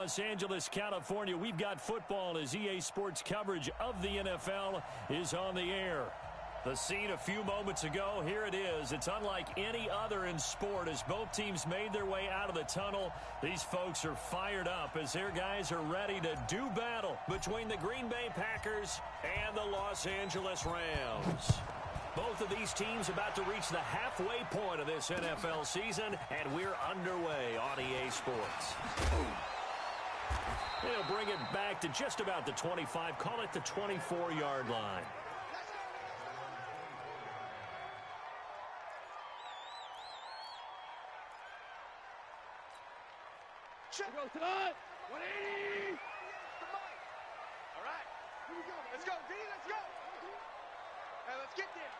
Los Angeles, California, we've got football as EA Sports coverage of the NFL is on the air. The scene a few moments ago, here it is. It's unlike any other in sport as both teams made their way out of the tunnel. These folks are fired up as their guys are ready to do battle between the Green Bay Packers and the Los Angeles Rams. Both of these teams about to reach the halfway point of this NFL season, and we're underway on EA Sports. They'll bring it back to just about the 25, call it the 24-yard line. Check. Go tonight. 180. All right. Here we go. Let's go, D. Let's go. Hey, let's get there.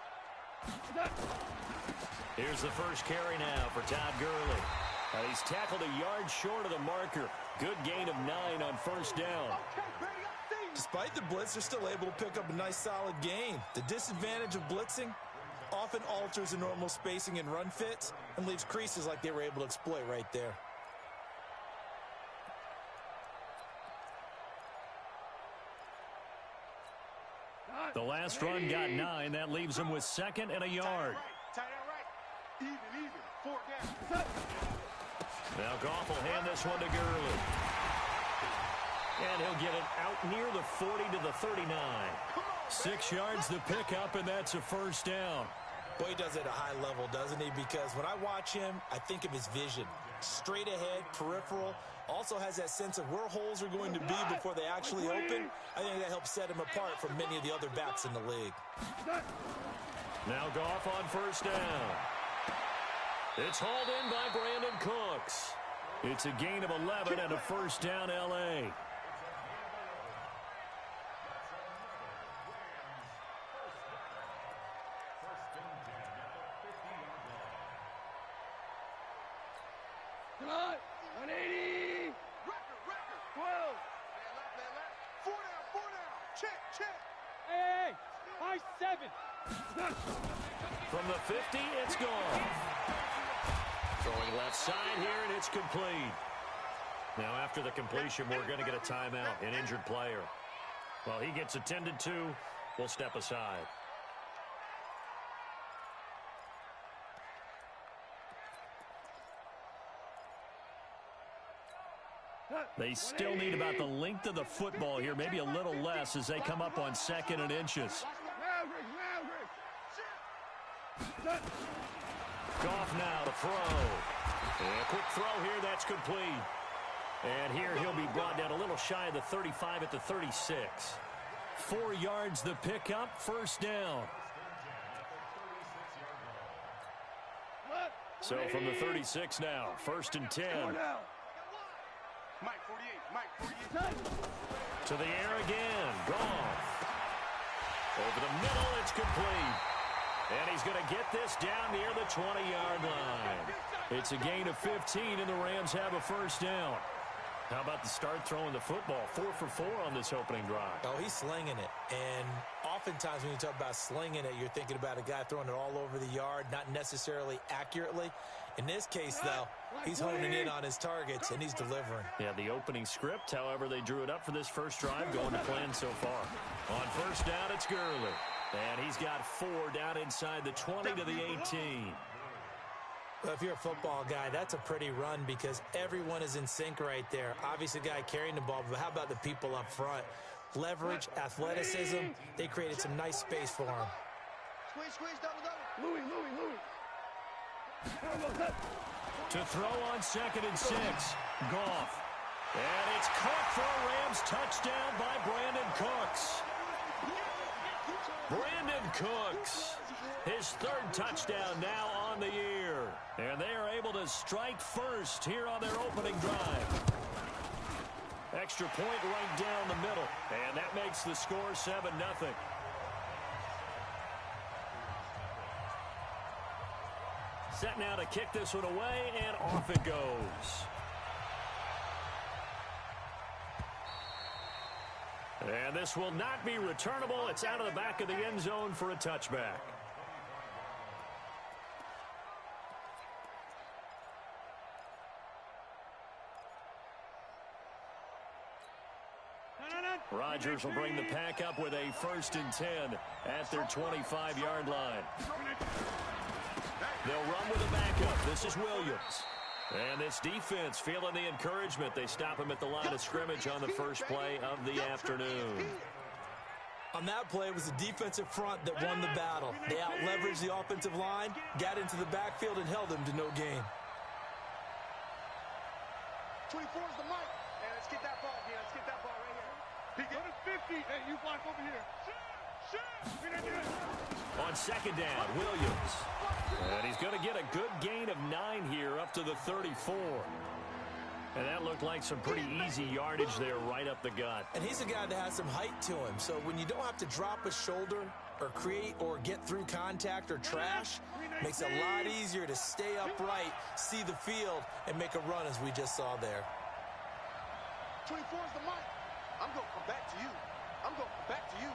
Here's the first carry now for Todd Gurley. He's tackled a yard short of the marker. Good gain of 9 on first down. Despite the blitz, they're still able to pick up a nice solid gain. The disadvantage of blitzing often alters the normal spacing and run fits and leaves creases like they were able to exploit right there. The last run got 9. That leaves him with second and a yard. Tight end right. Even. 4 down. Now Goff will hand this one to Gurley. And he'll get it out near the 40 to the 39. 6 yards the pickup, and that's a first down. Boy, he does it at a high level, doesn't he? Because when I watch him, I think of his vision. Straight ahead, peripheral. Also has that sense of where holes are going to be before they actually open. I think that helps set him apart from many of the other backs in the league. Now Goff on first down. It's hauled in by Brandon Cooks. It's a gain of 11 and a first down, L.A. Come on. 180. Record. 12. Left. 4 down. Check. Hey. High 7. From the 50, it's gone. Throwing left side here, and it's complete. Now, after the completion, we're going to get a timeout, an injured player. While he gets attended to, we'll step aside. They still need about the length of the football here, maybe a little less as they come up on 2nd and inches. Goff now to throw. And a quick throw here, that's complete. And here he'll be brought down a little shy of the 35 at the 36. 4 yards the pickup, first down. So from the 36 now, 1st and 10. Mike 48. To the air again, Goff. Over the middle, it's complete. And he's going to get this down near the 20-yard line. It's a gain of 15, and the Rams have a first down. How about the start throwing the football? 4 for 4 on this opening drive. Oh, he's slinging it. And oftentimes when you talk about slinging it, you're thinking about a guy throwing it all over the yard, not necessarily accurately. In this case, though, he's honing in on his targets, and he's delivering. Yeah, the opening script, however, they drew it up for this first drive, going to plan so far. On first down, it's Gurley. And he's got 4 down inside the 20 to the 18. Well, if you're a football guy, that's a pretty run because everyone is in sync right there. Obviously, the guy carrying the ball, but how about the people up front? Leverage, athleticism, they created some nice space for him. Squeeze, double. Louis. To throw on 2nd and 6, Goff. And it's caught for a Rams touchdown by Brandon Cooks. Brandon Cooks, his 3rd touchdown now on the year. And they are able to strike first here on their opening drive. Extra point right down the middle. And that makes the score 7-0. Set now to kick this one away, and off it goes. And this will not be returnable. It's out of the back of the end zone for a touchback. Rodgers will bring the pack up with a 1st and 10 at their 25-yard line. They'll run with a backup. This is Williams. And this defense feeling the encouragement. They stop him at the line of scrimmage on the first play of the afternoon. On that play, it was the defensive front that won the battle. They out-leveraged the offensive line, got into the backfield, and held them to no gain. 24 is the mic. Hey, let's get that ball here. Let's get that ball right here. Go to 50. Hey, you block over here. On 2nd down, Williams. And he's going to get a good gain of 9 here up to the 34. And that looked like some pretty easy yardage there right up the gut. And he's a guy that has some height to him. So when you don't have to drop a shoulder or create or get through contact or trash, makes it a lot easier to stay upright, see the field, and make a run as we just saw there. 24 is the mic. I'm going to come back to you. I'm going to come back to you.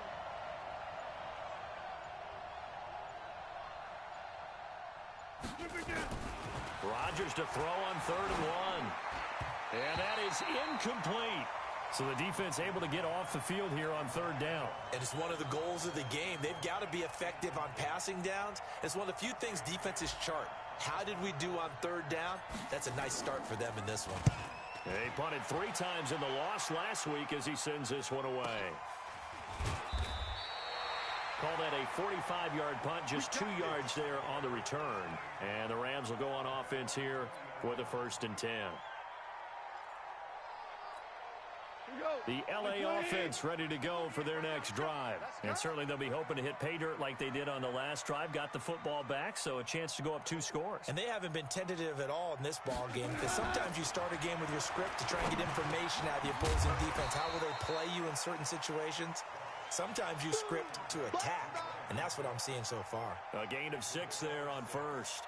Rodgers to throw on 3rd and 1. And that is incomplete. So the defense able to get off the field here on 3rd down. And it's one of the goals of the game. They've got to be effective on passing downs. It's one of the few things defenses chart. How did we do on 3rd down? That's a nice start for them in this one. They punted 3 times in the loss last week as he sends this one away. Call that a 45-yard punt, just 2 yards there on the return. And the Rams will go on offense here for the 1st and 10. The L.A. offense ready to go for their next drive. And certainly they'll be hoping to hit pay dirt like they did on the last drive. Got the football back, so a chance to go up 2 scores. And they haven't been tentative at all in this ball game, because sometimes you start a game with your script to try and get information out of the opposing defense. How will they play you in certain situations? Sometimes you script to attack, and that's what I'm seeing so far. A gain of 6 there on 1st.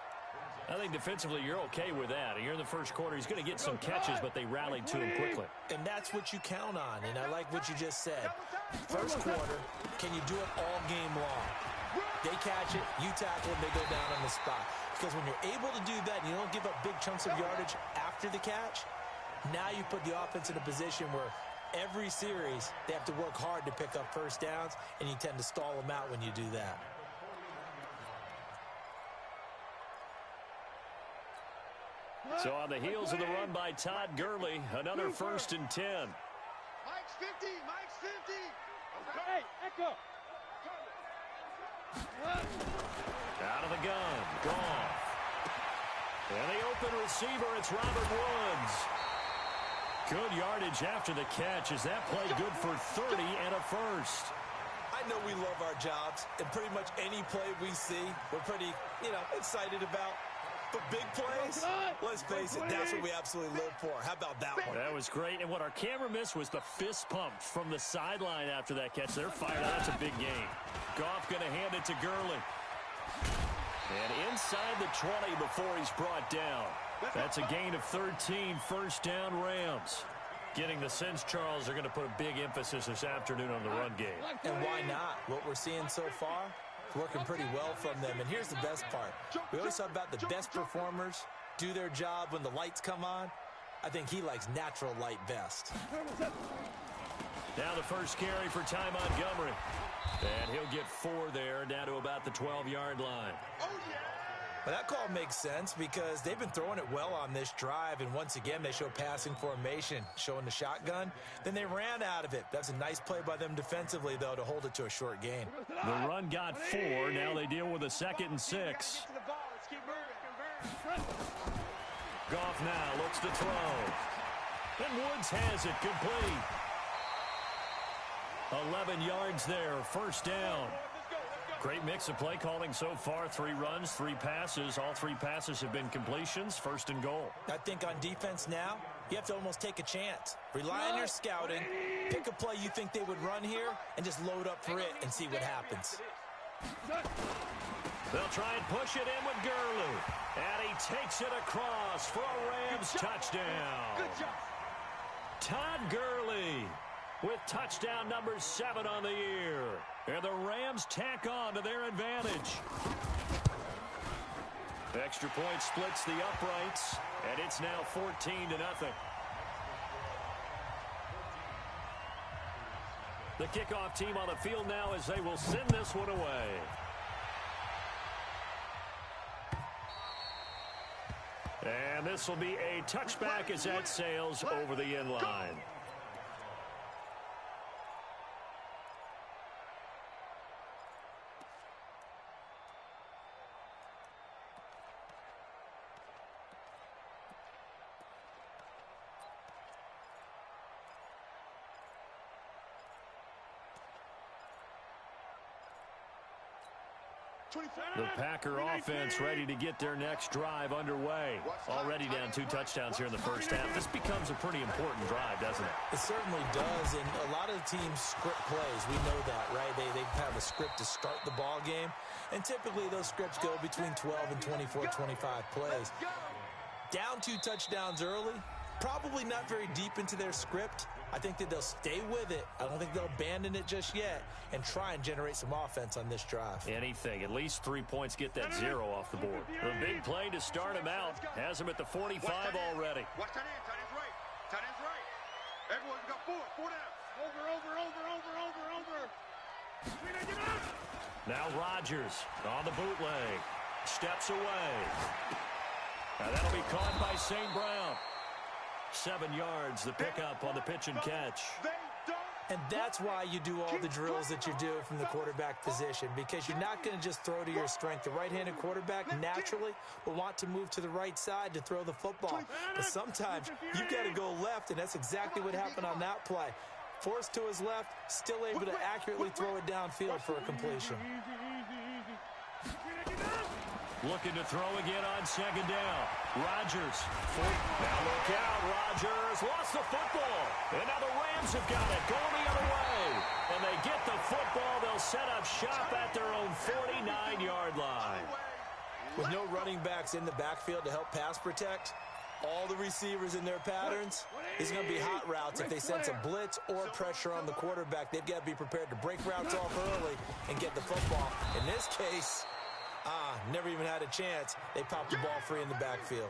I think defensively you're okay with that. Here in the first quarter, he's going to get some catches, but they rallied to him quickly. And that's what you count on, and I like what you just said. First quarter, can you do it all game long? They catch it, you tackle it, they go down on the spot. Because when you're able to do that and you don't give up big chunks of yardage after the catch, now you put the offense in a position where every series they have to work hard to pick up first downs, and you tend to stall them out when you do that. So on the heels of the run by Todd Gurley, another 1st and 10. Mike's 50. Mike's 50. Hey, Echo. Out of the gun. Goff. And the open receiver, it's Robert Woods. Good yardage after the catch. Is that play good for 30 and a 1st? I know we love our jobs, and pretty much any play we see, we're pretty, excited about. But big plays, let's face it, that's what we absolutely live for. How about that one? That was great. And what our camera missed was the fist pump from the sideline after that catch. They're fired out. That's a big game. Goff going to hand it to Gurley. And inside the 20 before he's brought down. That's a gain of 13, 1st down Rams. Getting the sense, Charles, are going to put a big emphasis this afternoon on the run game. And why not? What we're seeing so far, working pretty well from them. And here's the best part. We always talk about the best performers do their job when the lights come on. I think he likes natural light best. Now the first carry for Ty Montgomery. And he'll get 4 there, down to about the 12-yard line. Well, that call makes sense because they've been throwing it well on this drive, and once again they show passing formation, showing the shotgun. Then they ran out of it. That's a nice play by them defensively, though, to hold it to a short gain. The run got 4. Now they deal with a 2nd and 6. Goff now looks to throw. And Woods has it complete. 11 yards there, 1st down. Great mix of play calling so far. 3 runs, 3 passes. All 3 passes have been completions. 1st and goal. I think on defense now, you have to almost take a chance. Rely on your scouting. Pick a play you think they would run here and just load up for it and see what happens. They'll try and push it in with Gurley. And he takes it across for a Rams touchdown. Good job. Todd Gurley with touchdown number 7 on the year. And the Rams tack on to their advantage. Extra point splits the uprights, and it's now 14-0. The kickoff team on the field now as they will send this one away. And this will be a touchback as that sails over the end line. The Packer offense ready to get their next drive underway. Already down 2 touchdowns here in the first half. This becomes a pretty important drive, doesn't it? It certainly does, and a lot of the teams script plays. We know that, right? They have a script to start the ball game, and typically those scripts go between 12 and 24, 25 plays. Down 2 touchdowns early, probably not very deep into their script. I think that they'll stay with it. I don't think they'll abandon it just yet and try and generate some offense on this drive. Anything. At least 3 points, get that 0 off the board. The big play to start him out. Has him at the 45 already. Watch tight end. Tight end's right. Tight end's right. Everyone's got 4 down. Over. Now Rodgers on the bootleg. Steps away. Now that'll be caught by St. Brown. 7 yards, the pickup on the pitch and catch. And that's why you do all the drills that you do from the quarterback position, because you're not going to just throw to your strength. The right-handed quarterback naturally will want to move to the right side to throw the football. But sometimes you've got to go left, and that's exactly what happened on that play. Forced to his left, still able to accurately throw it downfield for a completion. Looking to throw again on 2nd down. Rodgers. Now look out. Rodgers lost the football. And now the Rams have got it. Going the other way. And they get the football. They'll set up shop at their own 49-yard line. With no running backs in the backfield to help pass protect, all the receivers in their patterns, these are going to be hot routes. If they sense a blitz or pressure on the quarterback, they've got to be prepared to break routes off early and get the football. In this case, never even had a chance. They popped the ball free in the backfield.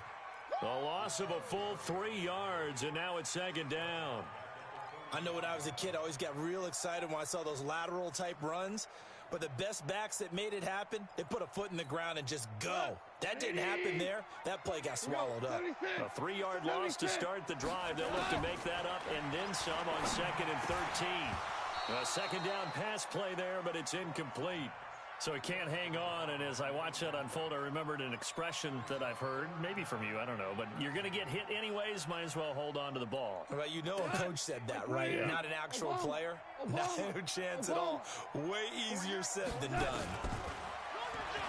A loss of a full 3 yards, and now it's 2nd down. I know when I was a kid, I always got real excited when I saw those lateral-type runs. But the best backs that made it happen, they put a foot in the ground and just go. That didn't happen there. That play got swallowed up. A 3-yard loss to start the drive. They'll look to make that up and then some on 2nd and 13. A 2nd down pass play there, but it's incomplete. So he can't hang on, and as I watch that unfold, I remembered an expression that I've heard, maybe from you, I don't know, but you're going to get hit anyways, might as well hold on to the ball. Well, you know a coach said that, right? Yeah. Not an actual player. Not no chance at all. Way easier said than done.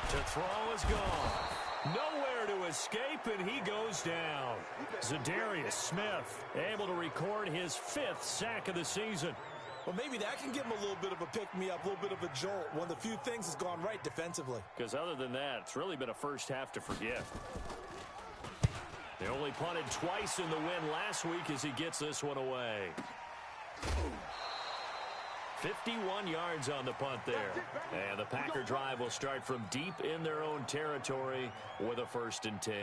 To throw is gone. Nowhere to escape, and he goes down. Zadarius Smith able to record his 5th sack of the season. Well, maybe that can give him a little bit of a pick-me-up, a little bit of a jolt. One of the few things has gone right defensively. Because other than that, it's really been a first half to forget. They only punted twice in the win last week as he gets this one away. 51 yards on the punt there. And the Packer drive will start from deep in their own territory with a 1st and 10.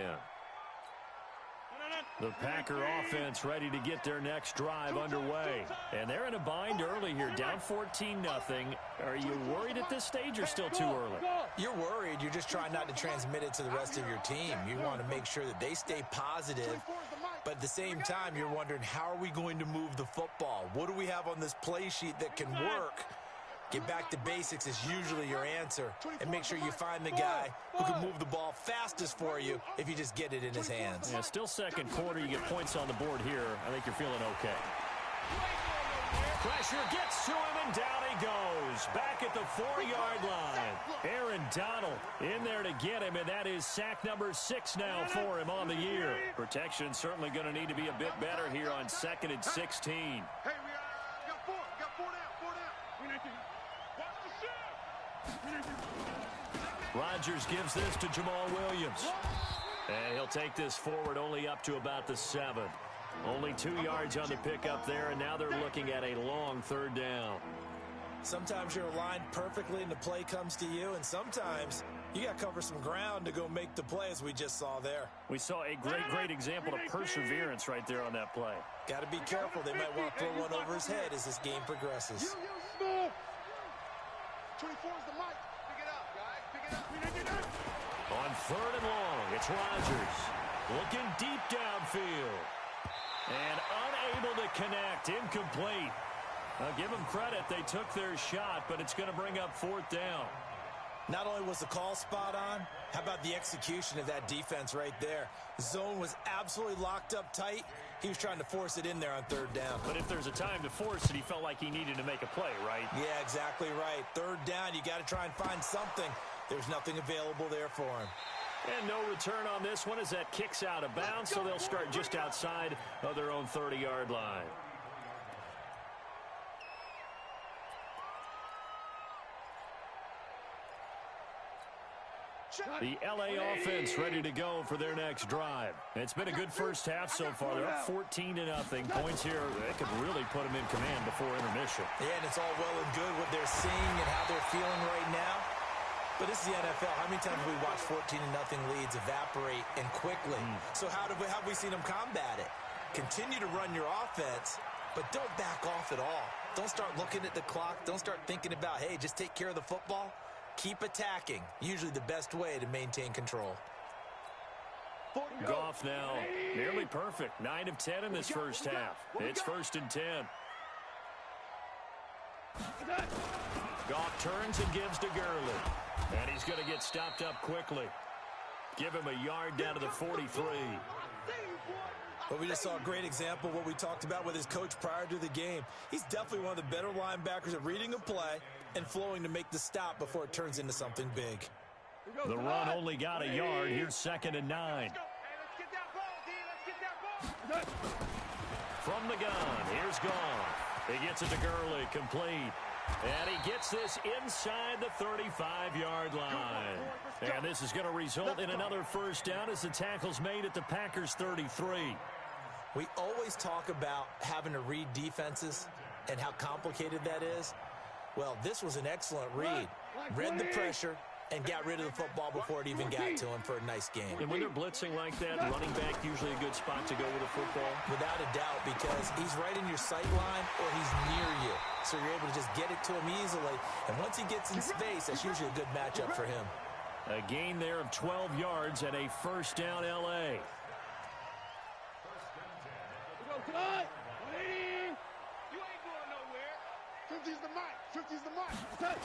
The Packer offense ready to get their next drive underway. And they're in a bind early here, down 14-0. Are you worried at this stage or still too early? You're worried. You're just trying not to transmit it to the rest of your team. You want to make sure that they stay positive. But at the same time, you're wondering, how are we going to move the football? What do we have on this play sheet that can work? Get back to basics is usually your answer. And make sure you find the guy who can move the ball fastest for you if you just get it in his hands. Yeah, still 2nd quarter. You get points on the board here. I think you're feeling okay. Pressure gets to him, and down he goes. Back at the 4-yard line. Aaron Donald in there to get him, and that is sack number 6 now for him on the year. Protection certainly going to need to be a bit better here on 2nd and 16. Hey, we got 4. We got 4 down. Rodgers gives this to Jamal Williams. And he'll take this forward only up to about the 7. Only 2 yards on the pickup there, and now they're looking at a long 3rd down. Sometimes you're aligned perfectly and the play comes to you, and sometimes you got to cover some ground to go make the play, as we just saw there. We saw a great example of perseverance right there on that play. Got to be careful. They might want to throw one over his his head as this game progresses. Smith. 24 is the mic. Pick it up, guys. Pick it up. On 3rd and long, it's Rodgers looking deep downfield. And unable to connect, incomplete. Now give them credit, they took their shot, but it's going to bring up 4th down. Not only was the call spot on, how about the execution of that defense right there? Zone was absolutely locked up tight. He was trying to force it in there on 3rd down. But if there's a time to force it, he felt like he needed to make a play, right? Yeah, exactly right. 3rd down, you got to try and find something. There's nothing available there for him. And no return on this one as that kicks out of bounds, so they'll start just outside of their own 30-yard line. The LA offense ready to go for their next drive. It's been a good first half so far. They're up 14-0. Points here, they could really put them in command before intermission. Yeah, and it's all well and good what they're seeing and how they're feeling right now. But this is the NFL. How many times have we watched 14-0 leads evaporate and quickly? So how have we seen them combat it? Continue to run your offense, but don't back off at all. Don't start looking at the clock. Don't start thinking about, hey, just take care of the football. Keep attacking. Usually the best way to maintain control. Goff now nearly perfect. 9 of 10 in this first half. It's 1st and 10. Goff turns and gives to Gurley. And he's going to get stopped up quickly. Give him a yard down to the 43. But we just saw a great example of what we talked about with his coach prior to the game. He's definitely one of the better linebackers at reading a play and flowing to make the stop before it turns into something big. The run only got a yard. Here's 2nd and 9. Hey, let's get that ball, D. Let's get that ball. From the gun, here's Goff. He gets it to Gurley, complete. And he gets this inside the 35-yard line. And this is going to result in another first down as the tackle's made at the Packers' 33. We always talk about having to read defenses and how complicated that is. Well, this was an excellent read. Read the pressure and got rid of the football before it even got to him for a nice game. And when they're blitzing like that, running back usually a good spot to go with a football? Without a doubt, because he's right in your sight line or he's near you. So you're able to just get it to him easily. And once he gets in space, that's usually a good matchup for him. A gain there of 12 yards and a first down L.A. You ain't going nowhere. 50's the mic. 50's the mic.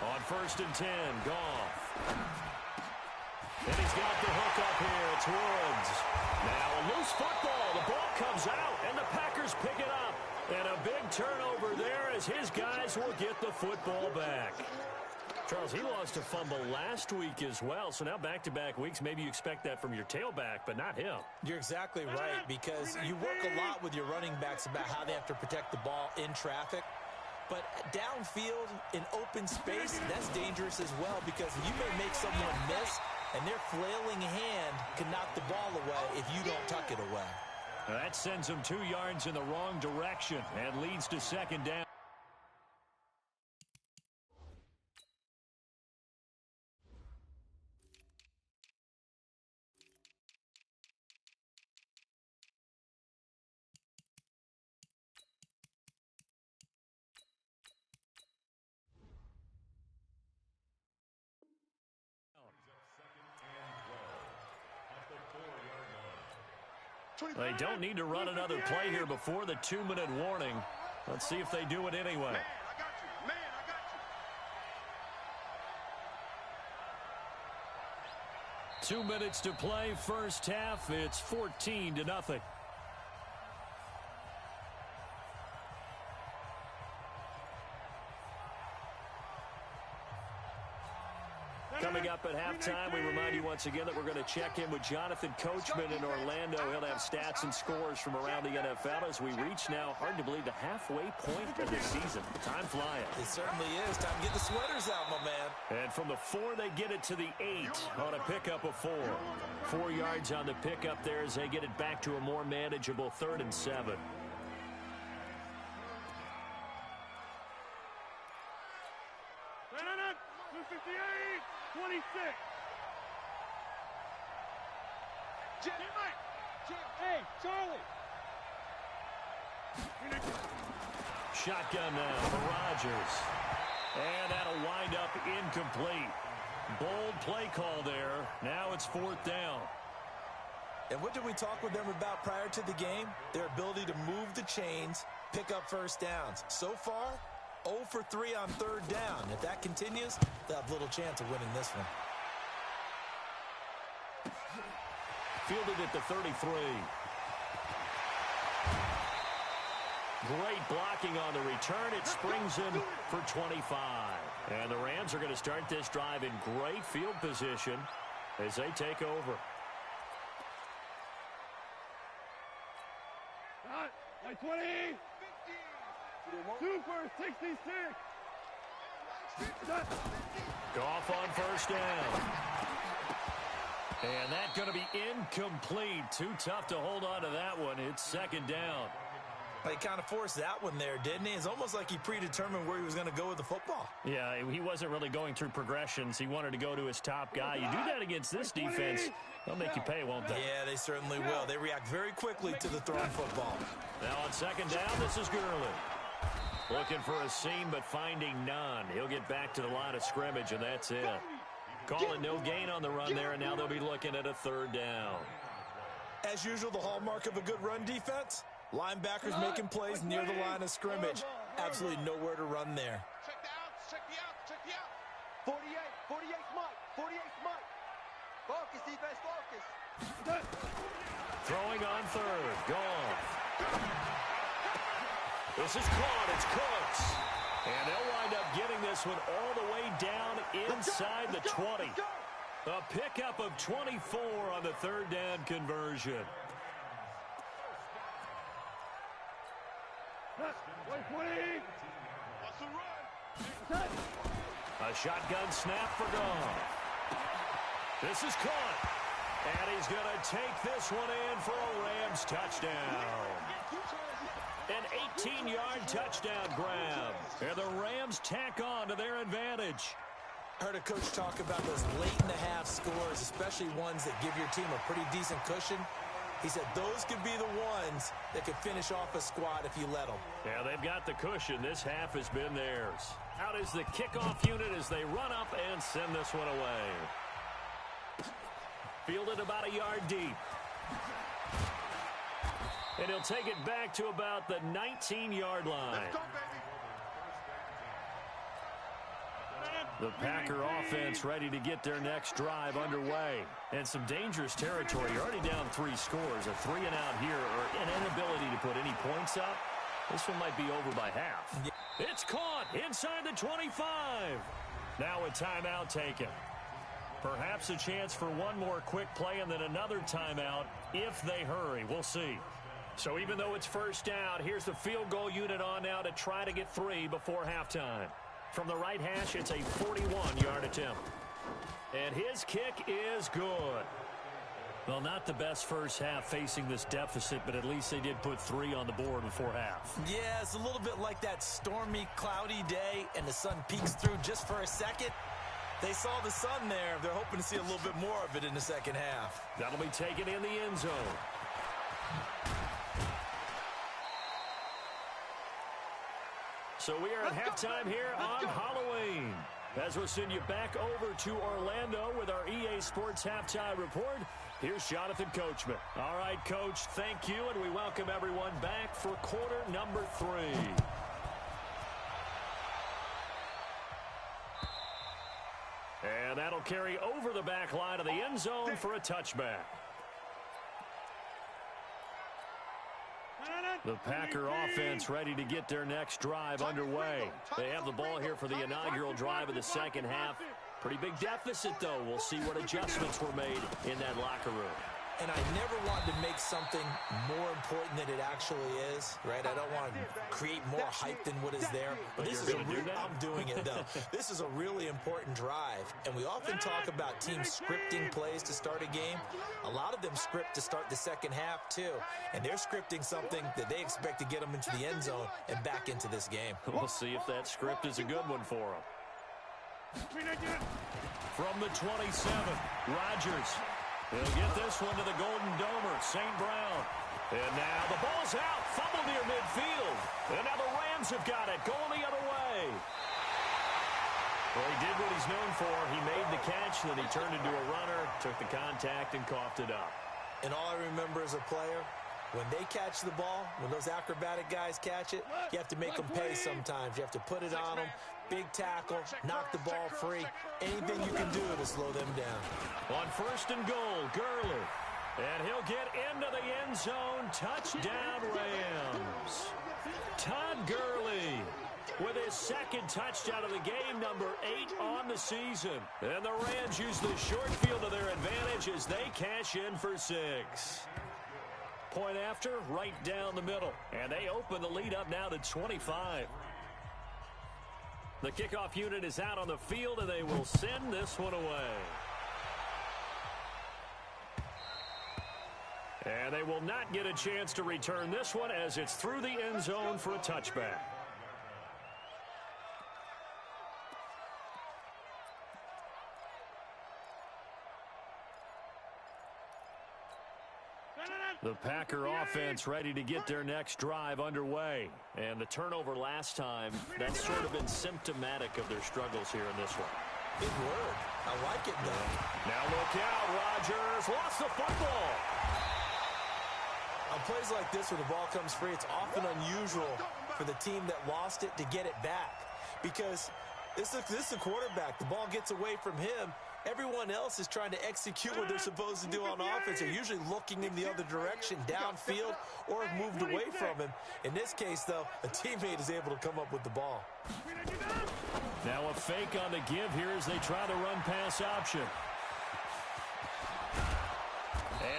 On 1st and 10, Goff. And he's got the hook up here. It's Woods. Now a loose football. The ball comes out, and the Packers pick it up. And a big turnover there as his guys will get the football back. Charles, he lost a fumble last week as well, so now back-to-back weeks, maybe you expect that from your tailback, but not him. You're exactly right, because you work a lot with your running backs about how they have to protect the ball in traffic. But downfield, in open space, that's dangerous as well, because you may make someone miss, and their flailing hand can knock the ball away if you don't tuck it away. Now that sends them 2 yards in the wrong direction and leads to 2nd down. They don't need to run another play here before the 2-minute warning. Let's see if they do it anyway. Man, I got you. Man, I got you. 2 minutes to play, first half. It's 14-0. Coming up at halftime, we remind you once again that we're going to check in with Jonathan Coachman in Orlando. He'll have stats and scores from around the NFL as we reach now, hard to believe, the halfway point of the season. Time flying. It certainly is. Time to get the sweaters out, my man. And from the 4, they get it to the 8 on a pickup of 4. 4 yards on the pickup there as they get it back to a more manageable 3rd and 7. 26. Jim, hey, Charlie. shotgun now for Rodgers. And that'll wind up incomplete. Bold play call there. Now it's 4th down. And what did we talk with them about prior to the game? Their ability to move the chains, pick up first downs. So far, 0 for 3 on 3rd down. If that continues, they'll have little chance of winning this one. Fielded at the 33. Great blocking on the return. It springs him for 25. And the Rams are going to start this drive in great field position as they take over. My 20. 2 for 66. Goff on 1st down. And that's going to be incomplete. Too tough to hold on to that one. It's 2nd down. He kind of forced that one there, didn't he? It's almost like he predetermined where he was going to go with the football. Yeah, he wasn't really going through progressions. He wanted to go to his top guy. You do that against this defense, they'll make you pay, won't they? Yeah, they certainly will. They react very quickly to the thrown football. Now on 2nd down, this is Gurley. Looking for a seam, but finding none. He'll get back to the line of scrimmage, and that's it. Calling no gain on the run there, and now they'll be looking at a 3rd down. As usual, the hallmark of a good run defense, linebackers making plays near the line of scrimmage. Absolutely nowhere to run there. Check the outs, check the outs, check the outs. 48 Mike, 48 Mike. Focus, defense, focus. Throwing on 3rd, Goff. This is caught, it's Cooks. And they'll wind up getting this one all the way down inside the 20. A pickup of 24 on the 3rd down conversion. A shotgun snap for Goff. This is caught. And he's going to take this one in for a Rams touchdown. An 18-yard touchdown grab. And the Rams tack on to their advantage. I heard a coach talk about those late-in-the-half scores, especially ones that give your team a pretty decent cushion. He said those could be the ones that could finish off a squad if you let them. Yeah, they've got the cushion. This half has been theirs. Out is the kickoff unit as they run up and send this one away. Fielded about a yard deep. And he'll take it back to about the 19-yard line. Let's go, baby. The Packer offense ready to get their next drive underway. And some dangerous territory. You're already down 3 scores. A 3-and-out here or an inability to put any points up. This one might be over by half. Yeah. It's caught inside the 25. Now a timeout taken. Perhaps a chance for one more quick play and then another timeout if they hurry. We'll see. So even though it's 1st down, here's the field goal unit on now to try to get 3 before halftime. From the right hash, it's a 41-yard attempt. And his kick is good. Well, not the best first half facing this deficit, but at least they did put 3 on the board before half. Yeah, it's a little bit like that stormy, cloudy day, and the sun peeks through just for a second. They saw the sun there. They're hoping to see a little bit more of it in the second half. That'll be taken in the end zone. So we are at halftime here on Halloween. As we'll send you back over to Orlando with our EA Sports Halftime Report, here's Jonathan Coachman. All right, Coach, thank you, and we welcome everyone back for quarter number 3. And that'll carry over the back line of the end zone for a touchback. The Packer offense ready to get their next drive underway. They have the ball here for the inaugural drive of the second half. Pretty big deficit, though. We'll see what adjustments were made in that locker room. And I never wanted to make something more important than it actually is, right? I don't want to create more hype than what is there. But this is I'm doing it, though. This is a really important drive. And we often talk about teams scripting plays to start a game. A lot of them script to start the second half, too. And they're scripting something that they expect to get them into the end zone and back into this game. We'll see if that script is a good one for them. From the 27, Rodgers. He'll get this one to the Golden Domer, St. Brown. And now the ball's out, fumble near midfield. And now the Rams Rams have got it, going the other way. Well, he did what he's known for. He made the catch, then he turned into a runner, took the contact, and coughed it up. And all I remember as a player, when they catch the ball, when those acrobatic guys catch it, you have to make them pay sometimes. You have to put it on them, big tackle, knock the ball free. Anything you can do to slow them down. On 1st and goal, Gurley. And he'll get into the end zone. Touchdown, Rams. Todd Gurley with his 2nd touchdown of the game, number 8 on the season. And the Rams use the short field to their advantage as they cash in for 6. Point after, right down the middle. And they open the lead up now to 25. The kickoff unit is out on the field, and they will send this one away. And they will not get a chance to return this one as it's through the end zone for a touchback. The Packer offense ready to get their next drive underway. And the turnover last time, that's sort of been symptomatic of their struggles here in this one. Big word. I like it, though. Now look out, Rodgers lost the football. On plays like this where the ball comes free, it's often unusual for the team that lost it to get it back. Because this is the quarterback. The ball gets away from him. Everyone else is trying to execute what they're supposed to do on offense. They're usually looking in the other direction, downfield, or have moved away from him. In this case, though, a teammate is able to come up with the ball. Now a fake on the give here as they try the run-pass option.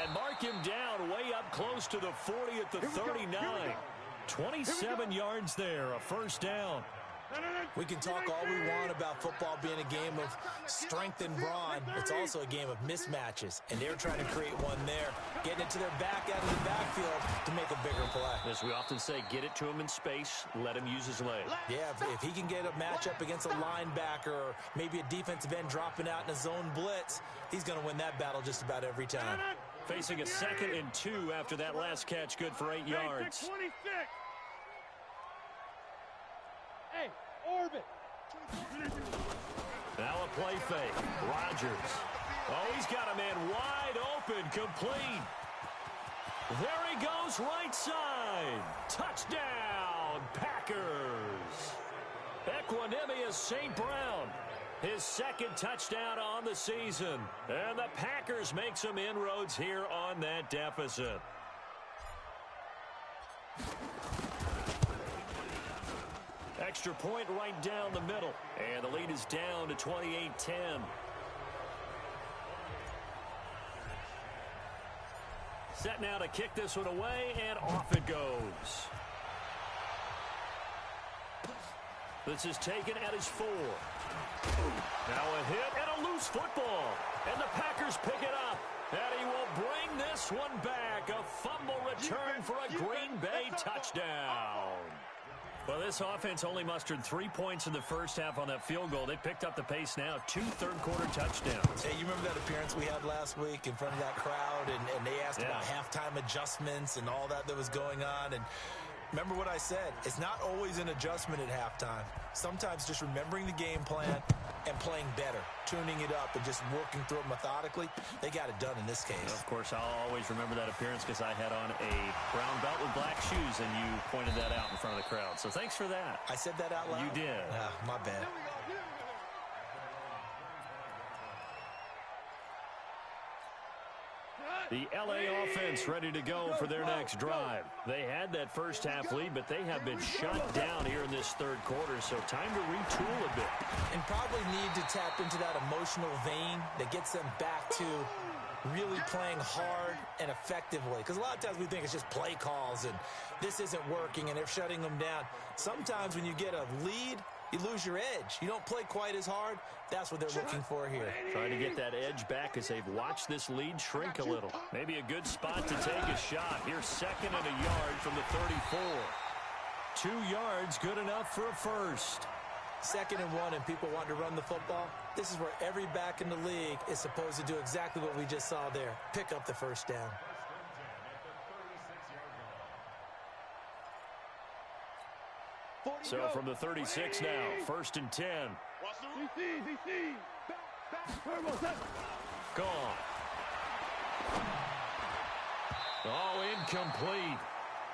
And mark him down way up close to the 40 at the 39. 27 yards there, a 1st down. We can talk all we want about football being a game of strength and brawn. It's also a game of mismatches, and they're trying to create one there, getting it to their back out of the backfield to make a bigger play. As we often say, get it to him in space, let him use his leg. Yeah, if he can get a matchup against a linebacker or maybe a defensive end dropping out in a zone blitz, he's going to win that battle just about every time. Facing a 2nd and 2 after that last catch, good for 8 yards. Hey, orbit. Now a play fake. Rodgers. Oh, he's got a man wide open, complete. There he goes, right side. Touchdown, Packers. Equanimous St. Brown. His 2nd touchdown on the season. And the Packers make some inroads here on that deficit. Extra point right down the middle. And the lead is down to 28-10. Set now to kick this one away, and off it goes. This is taken at his 4. Now a hit and a loose football. And the Packers pick it up. And he will bring this one back. A fumble return for a Green Bay touchdown. Well, this offense only mustered 3 points in the first half on that field goal. They picked up the pace now. 2 third-quarter touchdowns. Hey, you remember that appearance we had last week in front of that crowd? And they asked about halftime adjustments and all that was going on. And remember what I said. It's not always an adjustment at halftime. Sometimes just remembering the game plan and playing better, tuning it up and just working through it methodically. They got it done in this case. Of course, I'll always remember that appearance because I had on a brown belt with black shoes, and you pointed that out in front of the crowd. So thanks for that. I said that out loud? You did. My bad. The L.A. offense ready to go for their next drive. They had that first half lead, but they have been shut down here in this 3rd quarter, so time to retool a bit. And probably need to tap into that emotional vein that gets them back to really playing hard and effectively. Because a lot of times we think it's just play calls and this isn't working and they're shutting them down. Sometimes when you get a lead, you lose your edge. You don't play quite as hard. That's what they're looking for here. Trying to get that edge back as they've watched this lead shrink a little. Maybe a good spot to take a shot. Here's 2nd and a yard from the 34. 2 yards, good enough for a first. 2nd and 1 and people want to run the football. This is where every back in the league is supposed to do exactly what we just saw there. Pick up the first down. So from the 36 now, 1st and 10. DC. Turbo set. Gone. Oh, incomplete.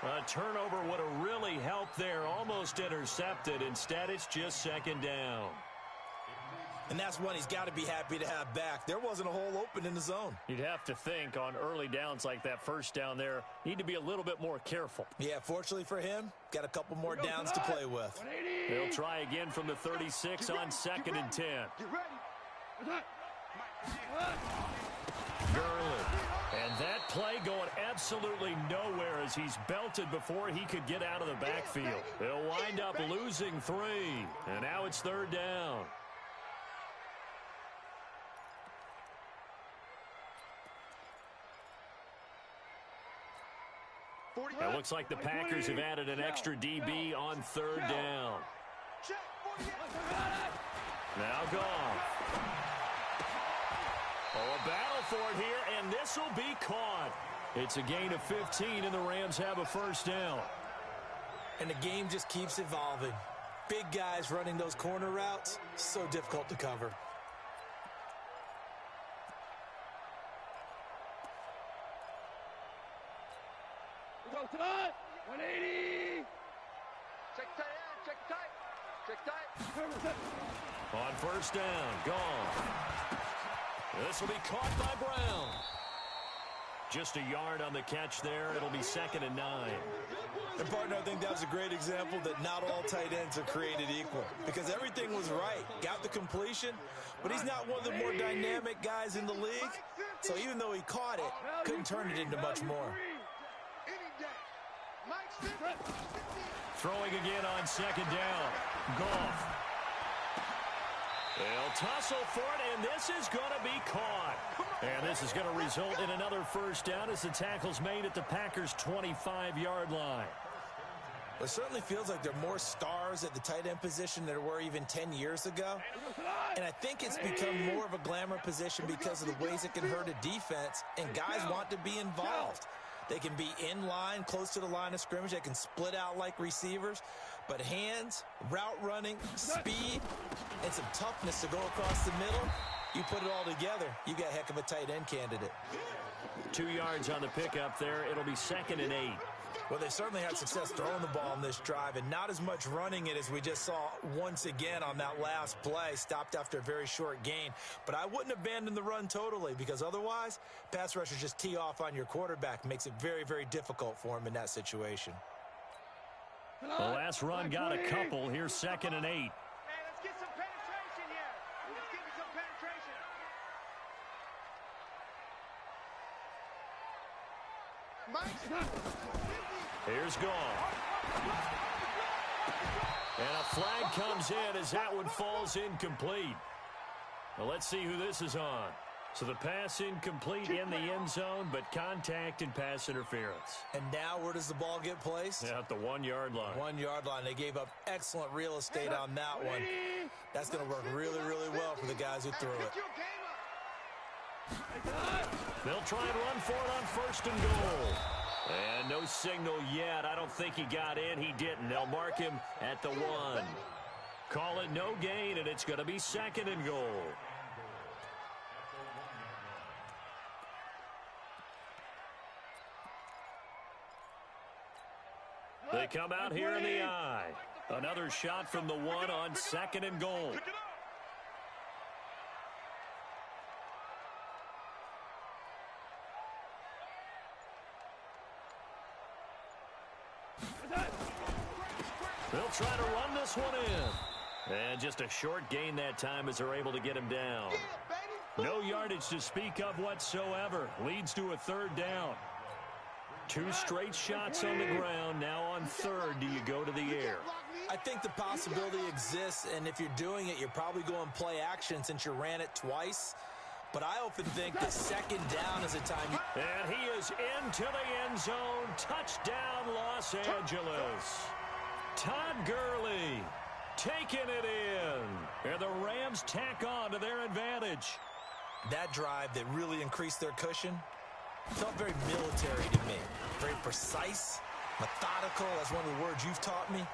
A turnover would have really helped there. Almost intercepted. Instead, it's just 2nd down. And that's one he's got to be happy to have back. There wasn't a hole open in the zone. You'd have to think on early downs like that 1st down there, need to be a little bit more careful. Yeah, fortunately for him, got a couple more downs to play with. They'll try again from the 36 on 2nd and 10. Gurley. And that play going absolutely nowhere as he's belted before he could get out of the backfield. They'll wind up losing 3. And now it's 3rd down. It looks like the Packers have added an extra DB on 3rd down. Now Goff. Oh, a battle for it here, and this will be caught. It's a gain of 15, and the Rams have a 1st down. And the game just keeps evolving. Big guys running those corner routes, so difficult to cover. Go tight. 180. Check tight end. Check tight. Check tight. Turbo set. On 1st down, gone. This will be caught by Brown. Just a yard on the catch there. It'll be 2nd and 9. And, partner, I think that was a great example that not all tight ends are created equal. Because everything was right. Got the completion, but he's not one of the more dynamic guys in the league. So even though he caught it, couldn't turn it into much more. Throwing again on 2nd down. Goff. They'll tussle for it, and this is going to be caught. And this is going to result in another 1st down as the tackle's made at the Packers' 25-yard line. It certainly feels like there are more stars at the tight end position than there were even 10 years ago. And I think it's become more of a glamour position because of the ways it can hurt a defense, and guys want to be involved. They can be in line, close to the line of scrimmage. They can split out like receivers. But hands, route running, speed, and some toughness to go across the middle, you put it all together, you got a heck of a tight end candidate. 2 yards on the pickup there. It'll be 2nd and 8. Well, they certainly had success throwing the ball in this drive, and not as much running it as we just saw once again on that last play. Stopped after a very short gain. But I wouldn't abandon the run totally, because otherwise, pass rushers just tee off on your quarterback. Makes it very, very difficult for him in that situation. The last run got a couple. Here's 2nd and 8. Hey, let's get some penetration here. Let's get some penetration. Here's Goff. And a flag comes in as that one falls incomplete. Well, let's see who this is on. So the pass incomplete in the end zone, but contact and pass interference. And now where does the ball get placed? At the 1-yard line. 1-yard line. They gave up excellent real estate on that one. That's going to work really, really well for the guys who threw it. They'll try and run for it on 1st and goal. And no signal yet. I don't think he got in. He didn't. They'll mark him at the 1. Call it no gain, and it's going to be 2nd and goal. They come out here in the eye. Another shot from the 1 on 2nd and goal. They'll try to run this one in. And just a short gain that time as they're able to get him down. No yardage to speak of whatsoever. Leads to a 3rd down. 2 straight shots on the ground. Now on 3rd, do you go to the air? I think the possibility exists, and if you're doing it, you're probably going play action since you ran it twice. But I often think that 2nd down is a time. And he is into the end zone. Touchdown, Los Angeles. Todd Gurley taking it in. And the Rams tack on to their advantage. That drive that really increased their cushion felt very military to me. Very precise, methodical. That's one of the words you've taught me.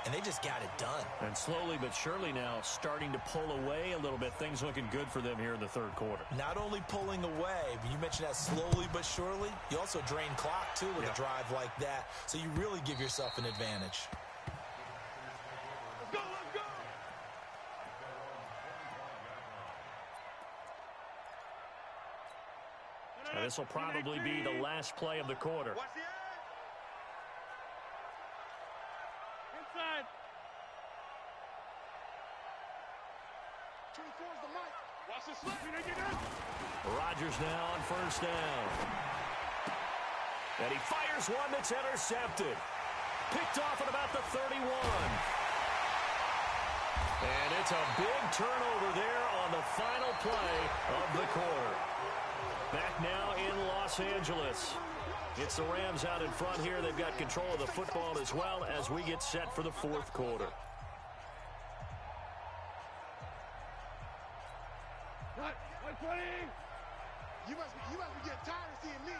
and they just got it done. And slowly but surely now starting to pull away a little bit. Things looking good for them here in the third quarter. Not only pulling away, but you mentioned that slowly but surely. You also drain clock, too, with a drive like that. So you really give yourself an advantage. Let's go, let's go. This will probably be the last play of the quarter. Watch the edge. Inside. 24's the mic. Watch the slip. Rodgers now on first down. And he fires one that's intercepted. Picked off at about the 31. And it's a big turnover there on the final play of the quarter. Back now in Los Angeles. It's the Rams out in front here. They've got control of the football as well as we get set for the fourth quarter. Cut. 120. You must be getting tired of seeing me.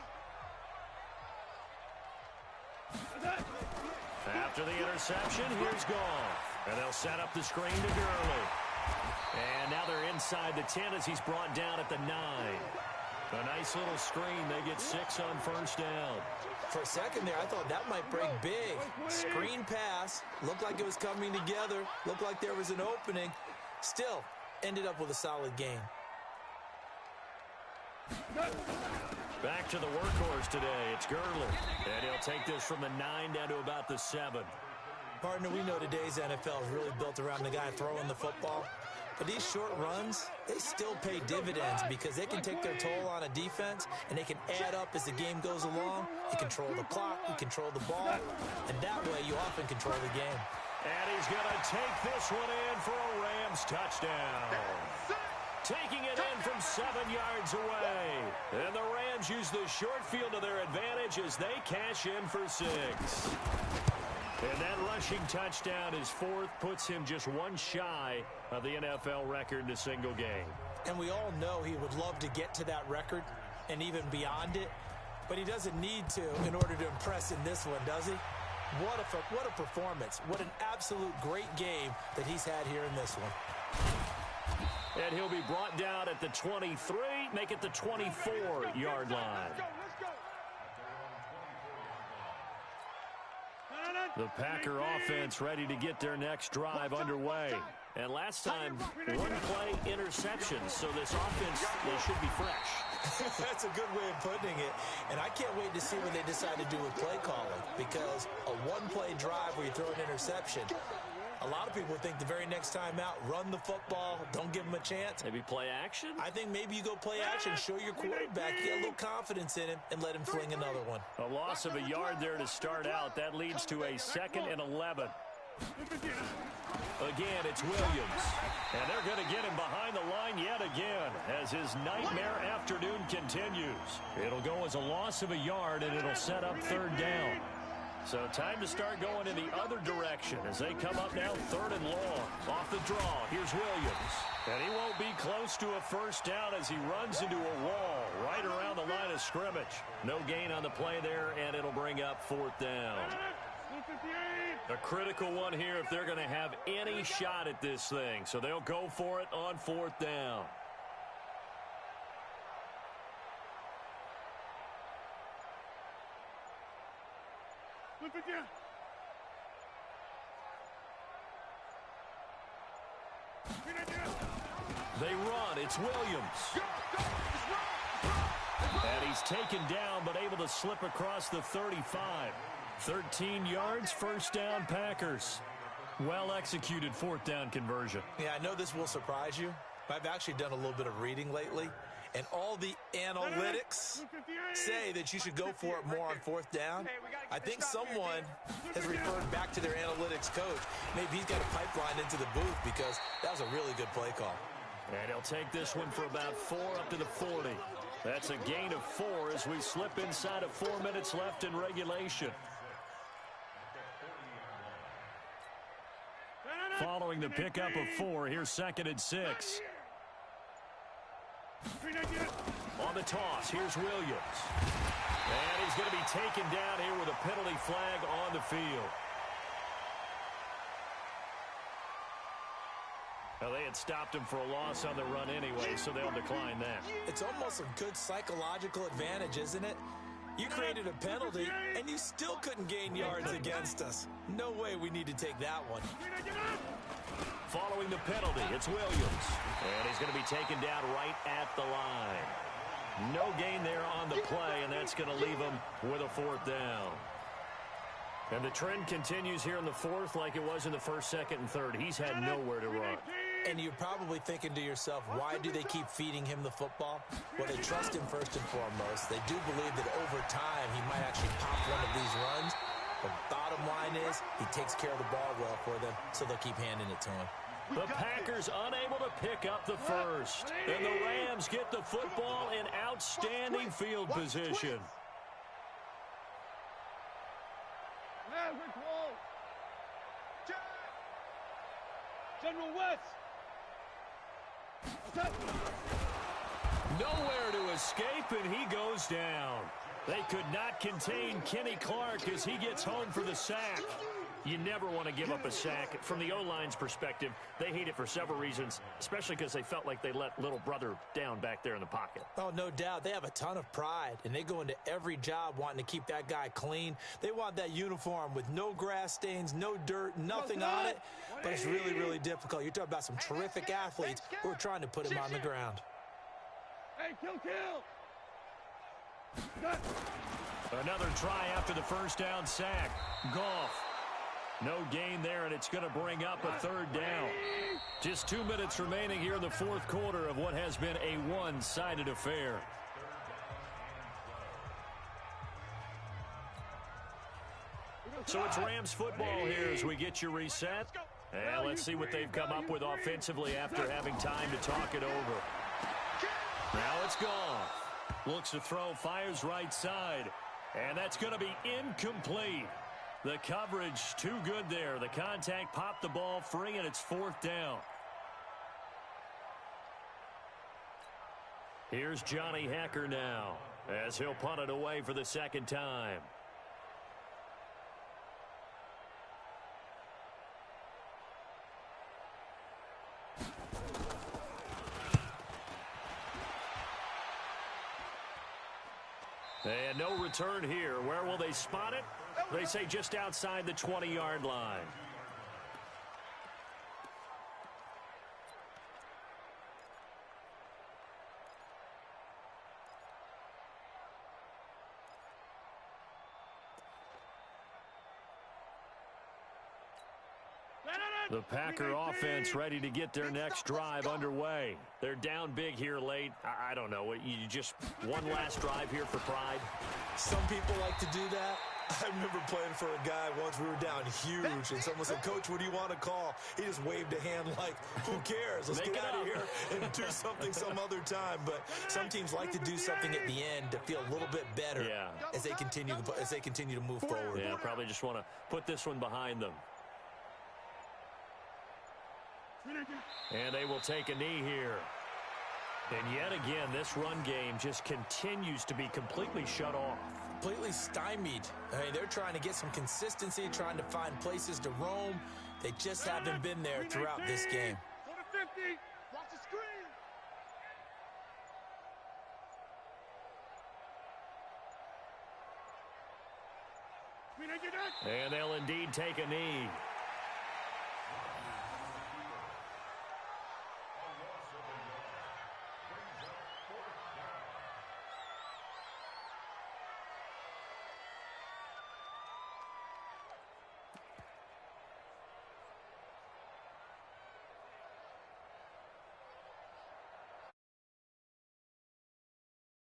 After the interception, here's Goff. And they'll set up the screen to Gurley. And now they're inside the 10 as he's brought down at the 9. A nice little screen. They get 6 on first down. For a second there, I thought that might break big. Screen pass. Looked like it was coming together. Looked like there was an opening. Still, ended up with a solid game. Back to the workhorse today. It's Gurley. And he'll take this from the 9 down to about the 7. Partner, we know today's NFL is really built around the guy throwing the football. But these short runs, they still pay dividends because they can take their toll on a defense, and they can add up as the game goes along. You control the clock, you control the ball, and that way you often control the game. And he's going to take this one in for a Rams touchdown. Taking it in from 7 yards away. And the Rams use the short field to their advantage as they cash in for 6. And that rushing touchdown, his 4th, puts him just one shy of the NFL record in a single game. And we all know he would love to get to that record and even beyond it, but he doesn't need to in order to impress in this one, does he? What a performance. What an absolute great game that he's had here in this one. And he'll be brought down at the 23, make it the 24-yard line. The Packer offense ready to get their next drive underway. And last time, one-play interception, so this offense, they should be fresh. That's a good way of putting it. And I can't wait to see what they decide to do with play calling, because a one-play drive where you throw an interception, a lot of people think the very next time out, run the football, don't give them a chance. Maybe play action? I think maybe you go play action, show your quarterback, get a little confidence in him, and let him fling another one. A loss of a yard there to start out. That leads to a 2nd and 11. Again, it's Williams. And they're going to get him behind the line yet again as his nightmare afternoon continues. It'll go as a loss of a yard, and it'll set up 3rd down. So time to start going in the other direction as they come up now 3rd and long. Off the draw, here's Williams. And he won't be close to a first down as he runs into a wall right around the line of scrimmage. No gain on the play there, and it'll bring up 4th down. A critical one here if they're going to have any shot at this thing. So they'll go for it on 4th down. They run. It's Williams. And he's taken down but able to slip across the 35. 13 yards, first down, Packers. Well executed 4th down conversion. Yeah, I know this will surprise you. I've actually done a little bit of reading lately, and all the analytics say that you should go for it more on 4th down. I think someone has referred back to their analytics coach. Maybe he's got a pipeline into the booth because that was a really good play call. And he'll take this one for about 4 up to the 40. That's a gain of 4 as we slip inside of 4 minutes left in regulation. Following the pickup of 4, here's 2nd and 6. On the toss, here's Williams. And he's going to be taken down here with a penalty flag on the field. Well, they had stopped him for a loss on the run anyway, so they'll decline that. It's almost a good psychological advantage, isn't it? You created a penalty, and you still couldn't gain yards against us. No way we need to take that one. Following the penalty, it's Williams. And he's going to be taken down right at the line. No gain there on the play, and that's going to leave him with a fourth down. And the trend continues here in the fourth like it was in the first, second, and third. He's had nowhere to run. And you're probably thinking to yourself, why do they keep feeding him the football? Well, they trust him first and foremost. They do believe that over time he might actually pop one of these runs. The bottom line is he takes care of the ball well for them, so they'll keep handing it to him. The Packers unable to pick up the first. And the Rams get the football in outstanding field position. General West. Nowhere to escape, and he goes down. They could not contain Kenny Clark as he gets home for the sack. You never want to give up a sack. From the O-line's perspective, they hate it for several reasons, especially because they felt like they let little brother down back there in the pocket. Oh, no doubt. They have a ton of pride, and they go into every job wanting to keep that guy clean. They want that uniform with no grass stains, no dirt, nothing on it. But it's really, really difficult. You're talking about some terrific athletes who are trying to put him on the ground. Hey, kill. Another try after the first down sack. Goff. No gain there, and it's going to bring up a third down. Just 2 minutes remaining here in the fourth quarter of what has been a one-sided affair. So it's Rams football here as we get you reset. And let's see what they've come up with offensively after having time to talk it over. Now it's Goff. Looks to throw, fires right side. And that's going to be incomplete. The coverage too good there. The contact popped the ball free, and it's fourth down. Here's Johnny Hacker now as he'll punt it away for the second time. And no return here. Where will they spot it? They say just outside the 20-yard line. The Packer offense ready to get their next drive underway. They're down big here late. I don't know. You just one last drive here for pride? Some people like to do that. I remember playing for a guy once. We were down huge, and someone said, "Coach, what do you want to call?" He just waved a hand like, who cares? Let's get out of here and do something some other time. But some teams like to do something at the end to feel a little bit better as they continue to move forward. Yeah, probably just want to put this one behind them. And they will take a knee here. And yet again, this run game just continues to be completely shut off. Completely stymied. I mean, they're trying to get some consistency, trying to find places to roam. They just haven't been there throughout this game. Watch the screen. And they'll indeed take a knee.